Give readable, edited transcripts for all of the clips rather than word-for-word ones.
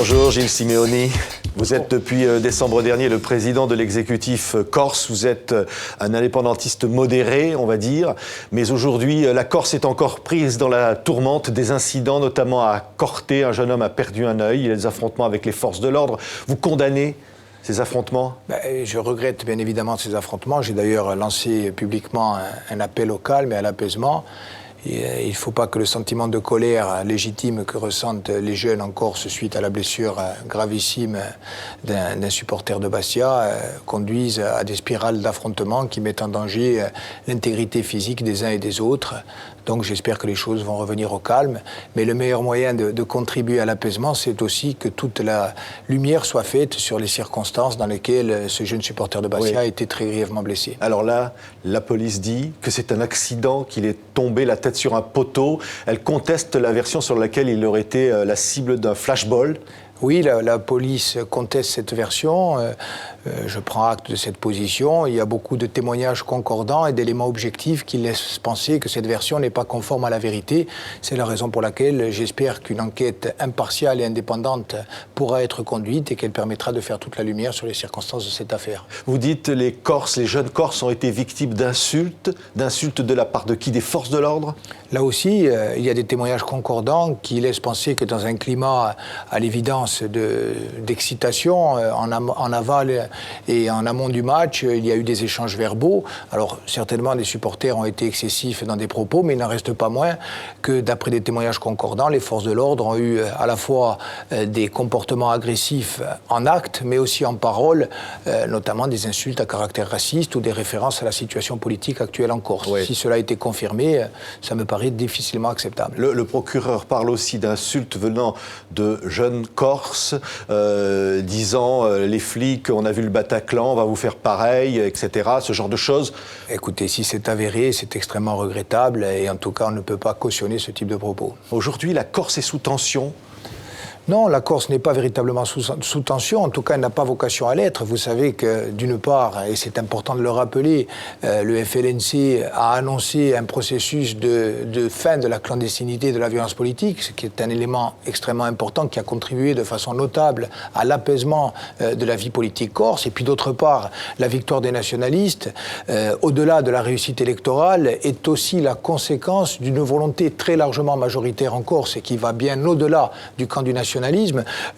Bonjour Gilles Simeoni. Vous êtes depuis décembre dernier le président de l'exécutif corse. Vous êtes un indépendantiste modéré, on va dire. Mais aujourd'hui, la Corse est encore prise dans la tourmente des incidents, notamment à Corté. Un jeune homme a perdu un œil. Il y a des affrontements avec les forces de l'ordre. Vous condamnez ces affrontements ? Je regrette bien évidemment ces affrontements. J'ai d'ailleurs lancé publiquement un appel au calme et à l'apaisement. Il ne faut pas que le sentiment de colère légitime que ressentent les jeunes en Corse suite à la blessure gravissime d'un supporter de Bastia conduise à des spirales d'affrontements qui mettent en danger l'intégrité physique des uns et des autres. Donc j'espère que les choses vont revenir au calme. Mais le meilleur moyen de contribuer à l'apaisement, c'est aussi que toute la lumière soit faite sur les circonstances dans lesquelles ce jeune supporter de Bastia a été très grièvement blessé. Alors là, la police dit que c'est un accident, qu'il est tombé la tête sur un poteau. Elle conteste la version sur laquelle il aurait été la cible d'un flashball. Oui, la police conteste cette version. Je prends acte de cette position. Il y a beaucoup de témoignages concordants et d'éléments objectifs qui laissent penser que cette version n'est pas conforme à la vérité. C'est la raison pour laquelle j'espère qu'une enquête impartiale et indépendante pourra être conduite et qu'elle permettra de faire toute la lumière sur les circonstances de cette affaire. Vous dites les Corses, les jeunes Corses ont été victimes d'insultes de la part de qui? Des forces de l'ordre? Là aussi, il y a des témoignages concordants qui laissent penser que dans un climat à l'évidence d'excitation en aval et en amont du match, il y a eu des échanges verbaux. Alors certainement les supporters ont été excessifs dans des propos, mais il n'en reste pas moins que d'après des témoignages concordants, les forces de l'ordre ont eu à la fois des comportements agressifs en actes, mais aussi en parole, notamment des insultes à caractère raciste ou des références à la situation politique actuelle en Corse. Oui. Si cela a été confirmé, ça me paraît difficilement acceptable. Le procureur parle aussi d'insultes venant de jeunes Corses, disant les flics, on a vu le Bataclan, on va vous faire pareil, etc. Ce genre de choses. Écoutez, si c'est avéré, c'est extrêmement regrettable et en tout cas, on ne peut pas cautionner ce type de propos. Aujourd'hui, la Corse est sous tension. Non, la Corse n'est pas véritablement sous tension, en tout cas elle n'a pas vocation à l'être. Vous savez que d'une part, et c'est important de le rappeler, le FLNC a annoncé un processus de fin de la clandestinité et de la violence politique, ce qui est un élément extrêmement important qui a contribué de façon notable à l'apaisement de la vie politique corse. Et puis d'autre part, la victoire des nationalistes, au-delà de la réussite électorale, est aussi la conséquence d'une volonté très largement majoritaire en Corse et qui va bien au-delà du camp du nationalisme,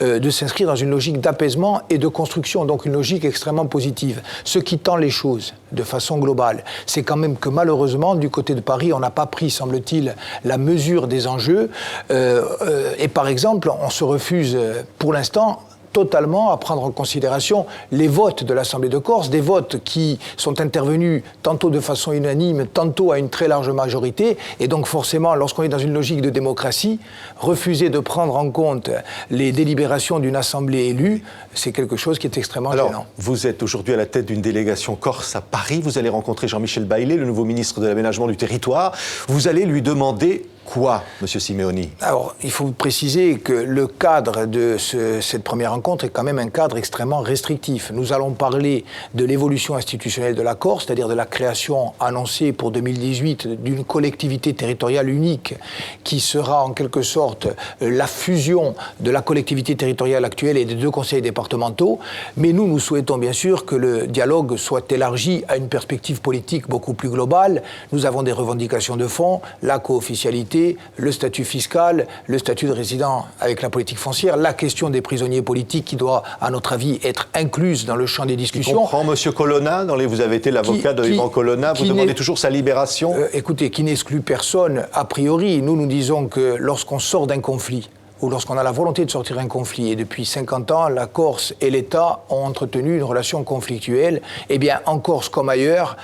de s'inscrire dans une logique d'apaisement et de construction, donc une logique extrêmement positive. Ce qui tend les choses de façon globale, c'est quand même que malheureusement, du côté de Paris, on n'a pas pris, semble-t-il, la mesure des enjeux. Et par exemple, on se refuse pour l'instant totalement à prendre en considération les votes de l'Assemblée de Corse, des votes qui sont intervenus tantôt de façon unanime, tantôt à une très large majorité, et donc forcément, lorsqu'on est dans une logique de démocratie, refuser de prendre en compte les délibérations d'une Assemblée élue, c'est quelque chose qui est extrêmement gênant. Vous êtes aujourd'hui à la tête d'une délégation corse à Paris, vous allez rencontrer Jean-Michel Baillet, le nouveau ministre de l'Aménagement du Territoire, vous allez lui demander quoi, Monsieur Simeoni? Alors, il faut préciser que le cadre de cette première rencontre est quand même un cadre extrêmement restrictif. Nous allons parler de l'évolution institutionnelle de la Corse, c'est-à-dire de la création annoncée pour 2018 d'une collectivité territoriale unique qui sera en quelque sorte la fusion de la collectivité territoriale actuelle et des deux conseils départementaux. Mais nous souhaitons bien sûr que le dialogue soit élargi à une perspective politique beaucoup plus globale. Nous avons des revendications de fond, la co-officialité, le statut fiscal, le statut de résident avec la politique foncière, la question des prisonniers politiques qui doit, à notre avis, être incluse dans le champ des discussions. Qui comprend M. Colonna, vous avez été l'avocat de Yvan Colonna, vous demandez toujours sa libération. Écoutez, qui n'exclut personne a priori. Nous disons que lorsqu'on sort d'un conflit, ou lorsqu'on a la volonté de sortir d'un conflit, et depuis 50 ans, la Corse et l'État ont entretenu une relation conflictuelle, eh bien, en Corse comme ailleurs,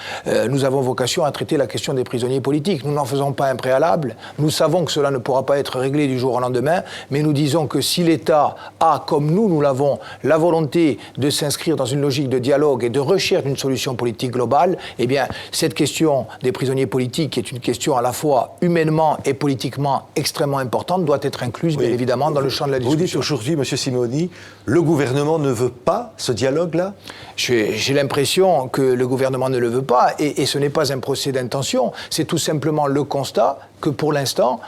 nous avons vocation à traiter la question des prisonniers politiques. Nous n'en faisons pas un préalable, nous savons que cela ne pourra pas être réglé du jour au lendemain, mais nous disons que si l'État a, comme nous l'avons, la volonté de s'inscrire dans une logique de dialogue et de recherche d'une solution politique globale, eh bien, cette question des prisonniers politiques, qui est une question à la fois humainement et politiquement extrêmement importante, doit être incluse, bien évidemment, dans le champ de la discussion. Vous dites aujourd'hui, M. Simeoni, le gouvernement ne veut pas ce dialogue-là? J'ai l'impression que le gouvernement ne le veut pas, et ce n'est pas un procès d'intention, c'est tout simplement le constat que pour l'instant,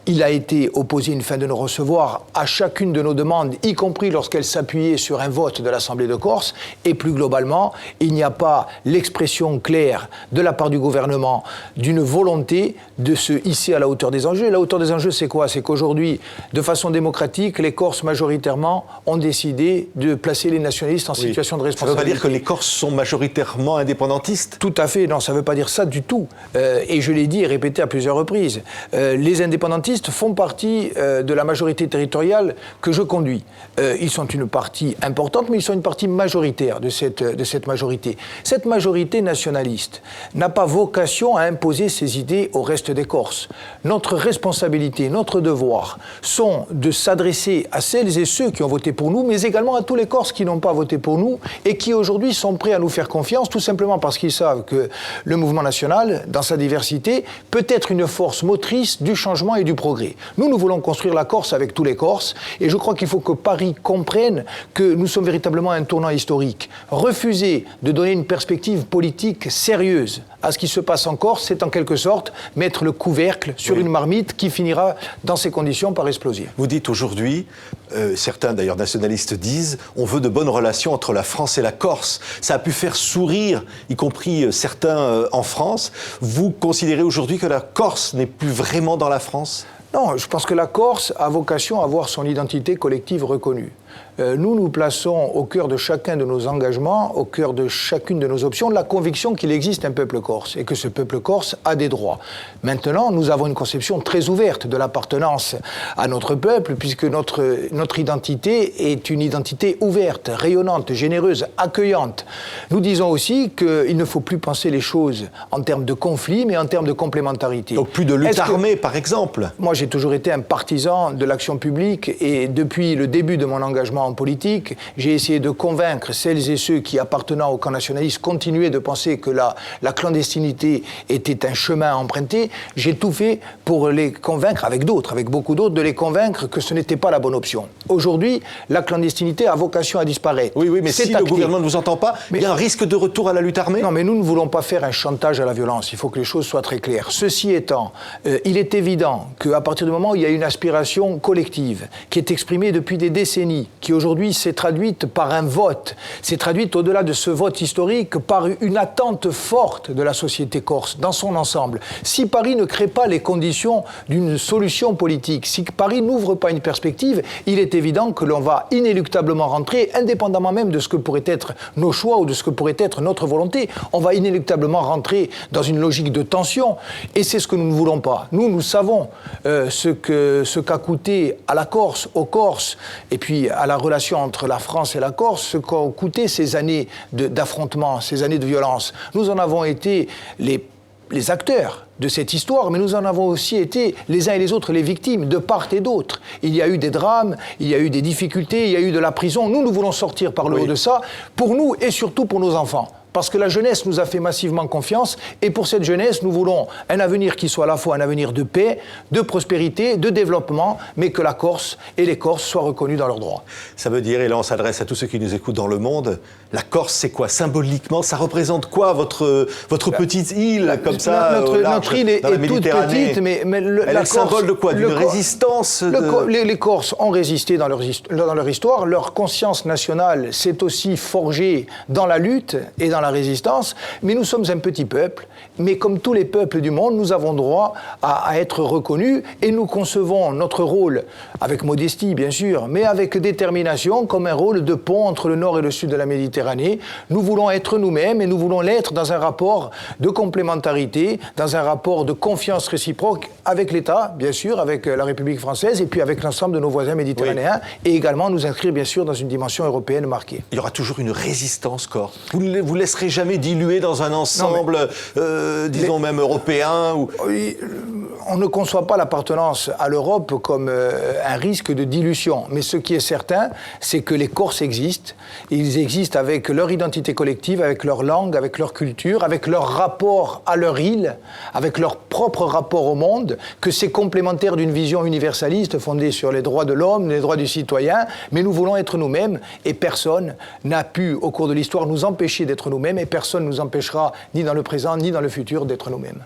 Il a été opposé une fin de non-recevoir à chacune de nos demandes, y compris lorsqu'elle s'appuyait sur un vote de l'Assemblée de Corse. Et plus globalement, il n'y a pas l'expression claire de la part du gouvernement d'une volonté de se hisser à la hauteur des enjeux. La hauteur des enjeux, c'est quoi? C'est qu'aujourd'hui, de façon démocratique, les Corses majoritairement ont décidé de placer les nationalistes en situation de responsabilité. Ça ne veut pas dire que les Corses sont majoritairement indépendantistes? Tout à fait, non, ça ne veut pas dire ça du tout. Et je l'ai dit et répété à plusieurs reprises. Les indépendantistes font partie de la majorité territoriale que je conduis. Ils sont une partie importante, mais ils sont une partie majoritaire de cette majorité. Cette majorité nationaliste n'a pas vocation à imposer ses idées au reste des Corses. Notre responsabilité, notre devoir sont de s'adresser à celles et ceux qui ont voté pour nous, mais également à tous les Corses qui n'ont pas voté pour nous et qui aujourd'hui sont prêts à nous faire confiance, tout simplement parce qu'ils savent que le mouvement national, dans sa diversité, peut être une force motrice du changement et du progrès. Nous voulons construire la Corse avec tous les Corses, et je crois qu'il faut que Paris comprenne que nous sommes véritablement à un tournant historique. Refuser de donner une perspective politique sérieuse à ce qui se passe en Corse, c'est en quelque sorte mettre le couvercle sur une marmite qui finira dans ces conditions par exploser. Vous dites aujourd'hui, certains d'ailleurs nationalistes disent, on veut de bonnes relations entre la France et la Corse. Ça a pu faire sourire, y compris certains en France. Vous considérez aujourd'hui que la Corse n'est plus vraiment dans la France ? Non, je pense que la Corse a vocation à avoir son identité collective reconnue. Nous nous plaçons au cœur de chacun de nos engagements, au cœur de chacune de nos options, la conviction qu'il existe un peuple corse et que ce peuple corse a des droits. Maintenant, nous avons une conception très ouverte de l'appartenance à notre peuple, puisque notre identité est une identité ouverte, rayonnante, généreuse, accueillante. Nous disons aussi qu'il ne faut plus penser les choses en termes de conflit, mais en termes de complémentarité. Donc plus de lutte armée, par exemple. Moi, j'ai toujours été un partisan de l'action publique et depuis le début de mon engagement en politique, j'ai essayé de convaincre celles et ceux qui, appartenant au camp nationaliste, continuaient de penser que la clandestinité était un chemin à emprunter. J'ai tout fait pour les convaincre, avec beaucoup d'autres, de les convaincre que ce n'était pas la bonne option. Aujourd'hui, la clandestinité a vocation à disparaître. Oui, mais si le gouvernement ne vous entend pas, il y a un risque de retour à la lutte armée? Non, mais nous ne voulons pas faire un chantage à la violence. Il faut que les choses soient très claires. Ceci étant, il est évident qu'à partir du moment où il y a une aspiration collective qui est exprimée depuis des décennies, qui aujourd'hui s'est traduite par un vote, s'est traduite au-delà de ce vote historique par une attente forte de la société corse dans son ensemble. Si Paris ne crée pas les conditions d'une solution politique, si Paris n'ouvre pas une perspective, il est évident que l'on va inéluctablement rentrer, indépendamment même de ce que pourraient être nos choix ou de ce que pourrait être notre volonté, on va inéluctablement rentrer dans une logique de tension et c'est ce que nous ne voulons pas. Nous savons ce qu'a coûté à la Corse, aux Corses et puis à la relation entre la France et la Corse, ce qu'ont coûté ces années d'affrontement, ces années de violence. Nous en avons été les acteurs de cette histoire, mais nous en avons aussi été les uns et les autres les victimes, de part et d'autre. Il y a eu des drames, il y a eu des difficultés, il y a eu de la prison. Nous voulons sortir par le haut de ça, pour nous et surtout pour nos enfants. Parce que la jeunesse nous a fait massivement confiance et pour cette jeunesse, nous voulons un avenir qui soit à la fois un avenir de paix, de prospérité, de développement, mais que la Corse et les Corses soient reconnus dans leurs droits. Ça veut dire, et là on s'adresse à tous ceux qui nous écoutent dans le monde, la Corse c'est quoi? Symboliquement, ça représente quoi votre petite île comme ça notre île est toute petite, mais elle est le symbole de quoi? D'une résistance Les Corses ont résisté dans leur histoire, leur conscience nationale s'est aussi forgée dans la lutte et dans la résistance, mais nous sommes un petit peuple, mais comme tous les peuples du monde, nous avons droit à être reconnus et nous concevons notre rôle, avec modestie bien sûr, mais avec détermination, comme un rôle de pont entre le nord et le sud de la Méditerranée. Nous voulons être nous-mêmes et nous voulons l'être dans un rapport de complémentarité, dans un rapport de confiance réciproque avec l'État, bien sûr, avec la République française et puis avec l'ensemble de nos voisins méditerranéens et également nous inscrire bien sûr dans une dimension européenne marquée. Il y aura toujours une résistance corse. Vous ne vous laisserez jamais diluer dans un ensemble, disons même européen On ne conçoit pas l'appartenance à l'Europe comme un risque de dilution. Mais ce qui est certain, c'est que les Corses existent. Ils existent avec leur identité collective, avec leur langue, avec leur culture, avec leur rapport à leur île, avec leur propre rapport au monde, que c'est complémentaire d'une vision universaliste fondée sur les droits de l'homme, les droits du citoyen. Mais nous voulons être nous-mêmes et personne n'a pu, au cours de l'histoire, nous empêcher d'être nous-mêmes et personne ne nous empêchera, ni dans le présent, ni dans le futur, d'être nous-mêmes.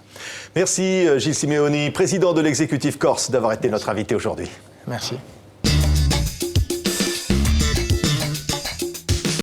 Merci Gilles Simeoni président de l'exécutif corse, d'avoir été notre invité aujourd'hui. Merci.